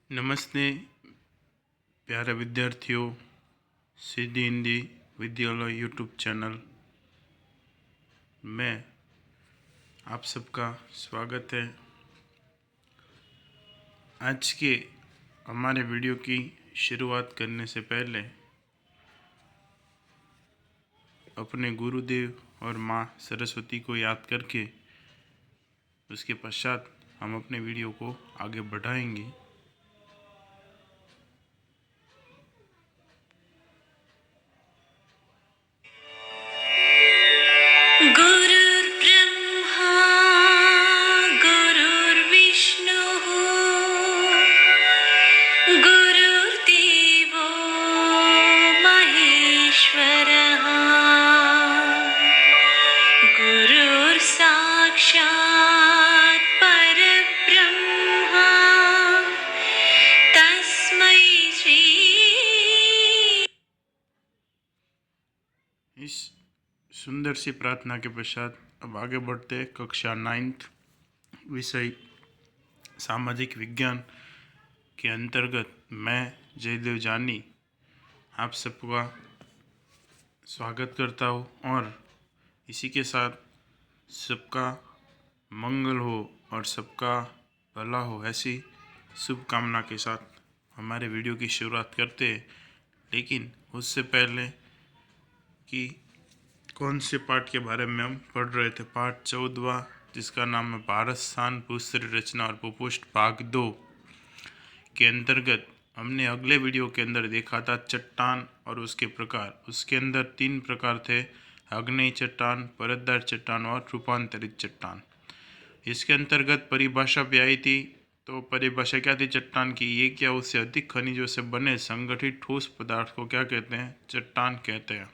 नमस्ते प्यारे विद्यार्थियों, सिद्धि हिंदी विद्यालय यूट्यूब चैनल में आप सबका स्वागत है। आज के हमारे वीडियो की शुरुआत करने से पहले अपने गुरुदेव और माँ सरस्वती को याद करके उसके पश्चात हम अपने वीडियो को आगे बढ़ाएंगे। गुरुर्ब्रह्मा गुरुर्विष्णुः गुरुर्देवो महेश्वरः गुरुर्साक्षात् परब्रह्मा तस्मै श्री। इस सुंदर सी प्रार्थना के पश्चात अब आगे बढ़ते हैं। कक्षा 9th विषय सामाजिक विज्ञान के अंतर्गत मैं जयदेव जानी आप सबका स्वागत करता हूँ और इसी के साथ सबका मंगल हो और सबका भला हो ऐसी शुभकामना के साथ हमारे वीडियो की शुरुआत करते हैं। लेकिन उससे पहले कि कौन से पाठ के बारे में हम पढ़ रहे थे, पाठ 14 जिसका नाम है भारत स्थान भूस्तर रचना और भूपुष्ठ भाग 2 के अंतर्गत हमने अगले वीडियो के अंदर देखा था चट्टान और उसके प्रकार। उसके अंदर 3 प्रकार थे, आग्नेय चट्टान, परतदार चट्टान और रूपांतरित चट्टान। इसके अंतर्गत परिभाषा भी आई थी। तो परिभाषा क्या थी चट्टान की? ये क्या उससे अधिक खनिजों से बने संगठित ठोस पदार्थ को क्या कहते हैं? चट्टान कहते हैं।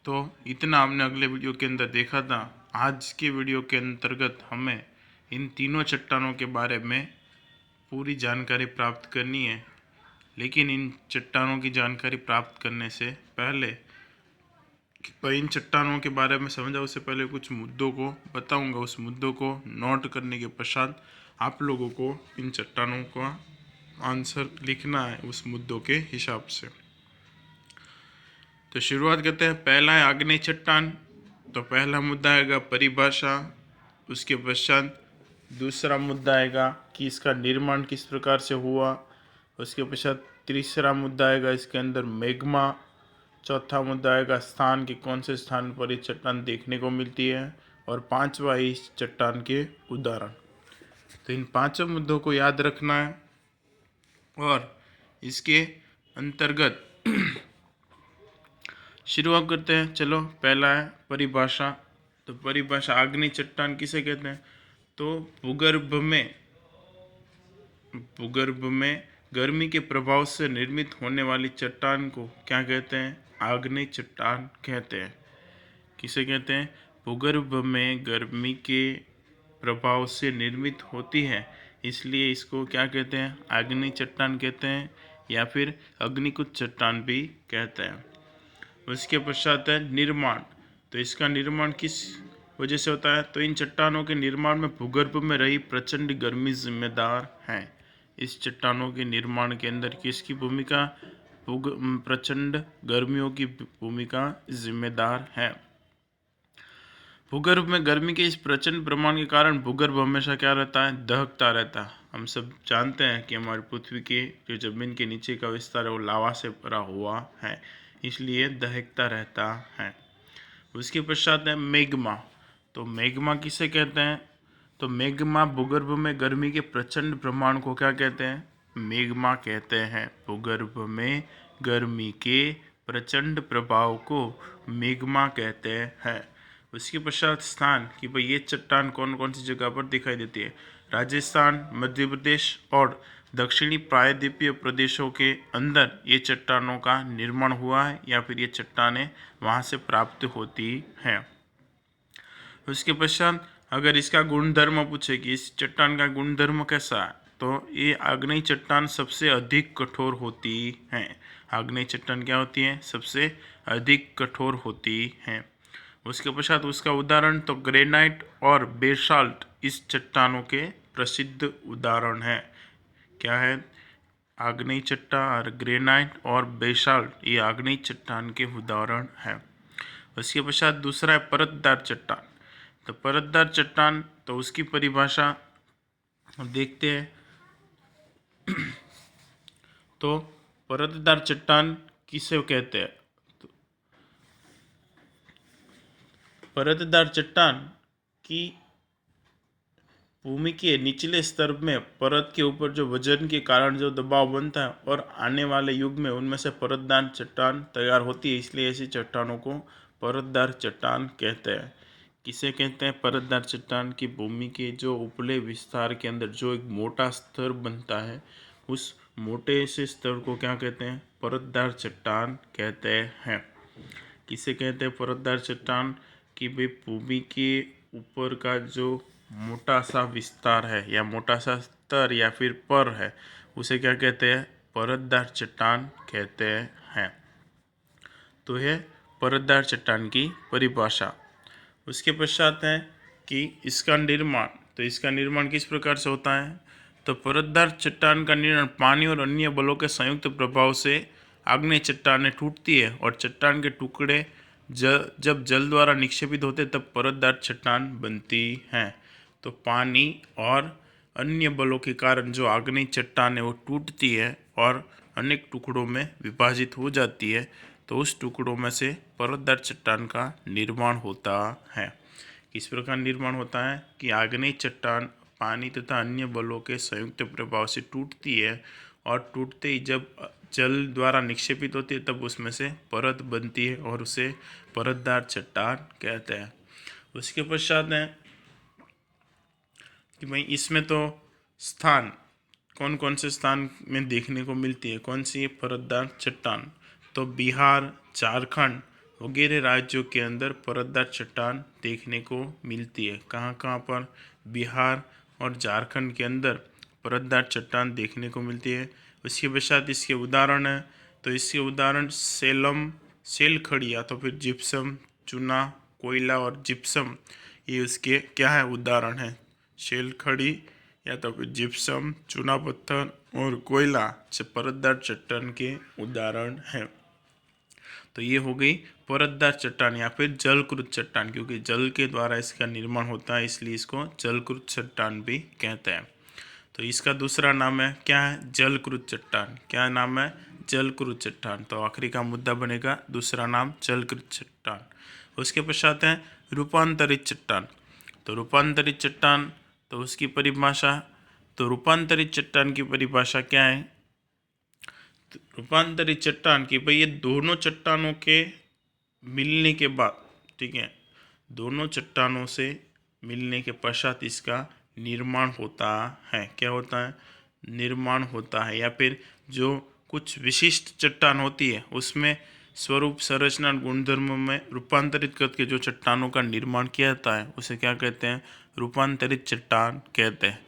तो इतना हमने अगले वीडियो के अंदर देखा था। आज के वीडियो के अंतर्गत हमें इन तीनों चट्टानों के बारे में पूरी जानकारी प्राप्त करनी है। लेकिन इन चट्टानों की जानकारी प्राप्त करने से पहले इन चट्टानों के बारे में समझा उससे पहले कुछ मुद्दों को बताऊंगा। उस मुद्दों को नोट करने के पश्चात आप लोगों को इन चट्टानों का आंसर लिखना है उस मुद्दों के हिसाब से। तो शुरुआत करते हैं। पहला है आग्नेय चट्टान। तो पहला मुद्दा आएगा परिभाषा। उसके पश्चात दूसरा मुद्दा आएगा कि इसका निर्माण किस प्रकार से हुआ। उसके पश्चात तीसरा मुद्दा आएगा इसके अंदर मैग्मा। चौथा मुद्दा आएगा स्थान कि कौन से स्थान पर ये चट्टान देखने को मिलती है। और पांचवा इस चट्टान के उदाहरण। तो इन पांचों मुद्दों को याद रखना है और इसके अंतर्गत शुरुआत करते हैं। चलो, पहला है परिभाषा। तो परिभाषा आग्नेय चट्टान किसे कहते हैं? तो भूगर्भ में गर्मी के प्रभाव से निर्मित होने वाली चट्टान को क्या कहते हैं? आग्नेय चट्टान कहते हैं। किसे कहते हैं? भूगर्भ में गर्मी के प्रभाव से निर्मित होती है, इसलिए इसको क्या कहते हैं? आग्नेय चट्टान कहते हैं या फिर अग्निकुंड चट्टान भी कहते हैं। उसके पश्चात है निर्माण। तो इसका निर्माण किस वजह से होता है? तो इन चट्टानों के निर्माण में भूगर्भ में रही प्रचंड गर्मी जिम्मेदार है। इस चट्टानों के निर्माण के अंदर किसकी भूमिका? प्रचंड गर्मियों की भूमिका जिम्मेदार है। भूगर्भ में गर्मी के इस प्रचंड प्रमाण के कारण भूगर्भ हमेशा क्या रहता है? दहकता रहता है। हम सब जानते हैं कि हमारी पृथ्वी के जो जमीन के नीचे का विस्तार है वो लावा से भरा हुआ है, इसलिए दहकता रहता है। उसके पश्चात है मैग्मा। तो मैग्मा किसे कहते हैं? तो मैग्मा भूगर्भ में गर्मी के प्रचंड प्रमाण को क्या कहते हैं? मैग्मा कहते हैं। भूगर्भ में गर्मी के प्रचंड प्रभाव को मैग्मा कहते हैं। उसके पश्चात स्थान कि भाई ये चट्टान कौन कौन सी जगह पर दिखाई देती है? राजस्थान, मध्य प्रदेश और दक्षिणी प्रायद्वीपीय प्रदेशों के अंदर ये चट्टानों का निर्माण हुआ है या फिर ये चट्टानें वहाँ से प्राप्त होती हैं। उसके पश्चात अगर इसका गुणधर्म पूछे कि इस चट्टान का गुणधर्म कैसा है, तो ये आग्नेय चट्टान सबसे अधिक कठोर होती हैं। आग्नेय चट्टान क्या होती है? सबसे अधिक कठोर होती हैं। उसके पश्चात उसका उदाहरण तो ग्रेनाइट और बेसाल्ट इस चट्टानों के प्रसिद्ध उदाहरण हैं। क्या है? आग्नेय चट्टान और ग्रेनाइट और बेसाल्ट, ये आग्नेय चट्टान के उदाहरण हैं। उसके पश्चात दूसरा है परतदार चट्टान। तो परतदार चट्टान, तो उसकी परिभाषा हम देखते हैं। तो परतदार चट्टान किसे कहते हैं? तो परतदार चट्टान की भूमि के निचले स्तर में परत के ऊपर जो वजन के कारण जो दबाव बनता है और आने वाले युग में उनमें से परतदार चट्टान तैयार होती है, इसलिए ऐसी चट्टानों को परतदार चट्टान कहते हैं। किसे कहते हैं परतदार चट्टान? की भूमि के जो उपले विस्तार के अंदर जो एक मोटा स्तर बनता है, उस मोटे से स्तर को क्या कहते हैं? परतदार चट्टान कहते हैं। किसे कहते हैं परतदार चट्टान? कि भाई भूमि के ऊपर का जो मोटा सा विस्तार है या मोटा सा स्तर या फिर पर है, उसे क्या कहते हैं? परतदार चट्टान कहते हैं। तो है परतदार चट्टान की परिभाषा। उसके पश्चात है कि इसका निर्माण। तो इसका निर्माण किस प्रकार से होता है? तो परतदार चट्टान का निर्माण पानी और अन्य बलों के संयुक्त प्रभाव से आग्नेय चट्टानें टूटती है और चट्टान के टुकड़े जब जल द्वारा निक्षेपित होते तब परतदार चट्टान बनती हैं। तो पानी और अन्य बलों के कारण जो आग्नेय चट्टान है वो टूटती है और अनेक टुकड़ों में विभाजित हो जाती है, तो उस टुकड़ों में से परतदार चट्टान का निर्माण होता है। किस प्रकार निर्माण होता है? कि आग्नेय चट्टान पानी तथा अन्य बलों के संयुक्त प्रभाव से टूटती है और टूटते ही जब जल द्वारा निक्षेपित होती है तब उसमें से परत बनती है और उसे परतदार चट्टान कहते हैं। उसके पश्चात है कि भाई इसमें तो स्थान कौन कौन से स्थान में देखने को मिलती है? कौन सी परतदार चट्टान? तो बिहार, झारखंड वगैरह राज्यों के अंदर परतदार चट्टान देखने को मिलती है। कहाँ कहाँ पर? बिहार और झारखंड के अंदर परतदार चट्टान देखने को मिलती है। उसके पश्चात इसके उदाहरण है। तो इसके उदाहरण सेलम, सेल खड़ी या तो फिर जिप्सम, चूना, कोयला और जिप्सम, ये उसके क्या है? उदाहरण है। शेल खड़ी या तो फिर जिप्सम, चूना पत्थर और कोयला परतदार चट्टान के उदाहरण हैं। तो ये हो गई परतदार चट्टान या फिर जलकृत चट्टान, क्योंकि जल के द्वारा इसका निर्माण होता है इसलिए इसको जलकृत चट्टान भी कहते हैं। तो इसका दूसरा नाम है क्या है? जलकृत चट्टान। क्या नाम है? जलकृत चट्टान। तो आखिरी का मुद्दा बनेगा दूसरा नाम जलकृत चट्टान। उसके पश्चात है रूपांतरित चट्टान। तो रूपांतरित चट्टान, तो उसकी परिभाषा। तो रूपांतरित चट्टान की परिभाषा क्या है? तो रूपांतरित चट्टान की भाई ये दोनों चट्टानों के मिलने के बाद, ठीक है, दोनों चट्टानों से मिलने के पश्चात इसका निर्माण होता है। क्या होता है? निर्माण होता है। या फिर जो कुछ विशिष्ट चट्टान होती है उसमें स्वरूप, संरचना, गुणधर्म में रूपांतरित करके जो चट्टानों का निर्माण किया जाता है उसे क्या कहते हैं? रूपांतरित चट्टान कहते हैं।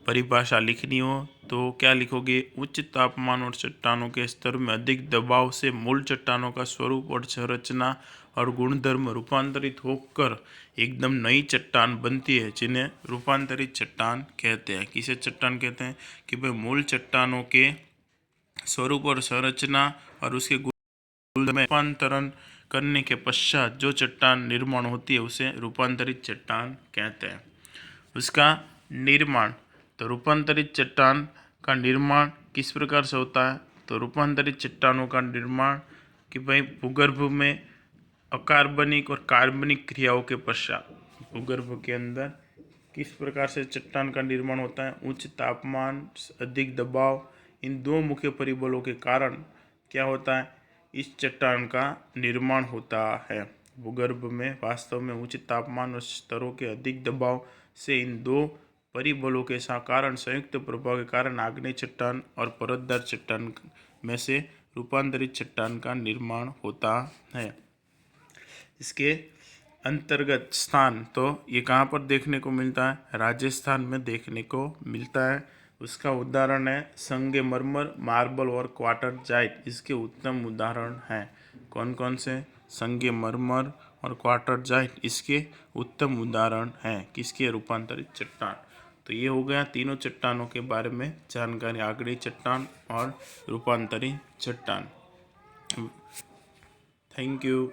परिभाषा लिखनी हो तो क्या लिखोगे? उच्च तापमान और चट्टानों के स्तर में अधिक दबाव से मूल चट्टानों का स्वरूप और संरचना और गुणधर्म रूपांतरित होकर एकदम नई चट्टान बनती है, जिन्हें रूपांतरित चट्टान कहते हैं। किसे चट्टान कहते हैं? कि भाई मूल चट्टानों के स्वरूप और संरचना और उसके गुण में रूपांतरण करने के पश्चात जो चट्टान निर्माण होती है उसे रूपांतरित चट्टान कहते हैं। उसका निर्माण। तो रूपांतरित चट्टान का निर्माण किस प्रकार से होता है? तो रूपांतरित चट्टानों का निर्माण कि भाई भूगर्भ में अकार्बनिक और कार्बनिक क्रियाओं के पश्चात भूगर्भ के अंदर किस प्रकार से चट्टान का निर्माण होता है? उच्च तापमान, अधिक दबाव, इन दो मुख्य परिबलों के कारण क्या होता है? इस चट्टान का निर्माण होता है। भूगर्भ में वास्तव में उच्च तापमान और स्तरों के अधिक दबाव से इन दो परिबलों के कारण संयुक्त प्रभाव के कारण आग्नेय चट्टान और परतदार चट्टान में से रूपांतरित चट्टान का निर्माण होता है। इसके अंतर्गत स्थान, तो ये कहाँ पर देखने को मिलता है? राजस्थान में देखने को मिलता है। उसका उदाहरण है संगमरमर, मार्बल और क्वार्टरजाइट, इसके उत्तम उदाहरण हैं। कौन कौन से? संगमरमर और क्वार्टरजाइट इसके उत्तम उदाहरण हैं। किसके? रूपांतरित चट्टान। तो ये हो गया तीनों चट्टानों के बारे में जानकारी, आगरी चट्टान और रूपांतरित चट्टान। Thank you.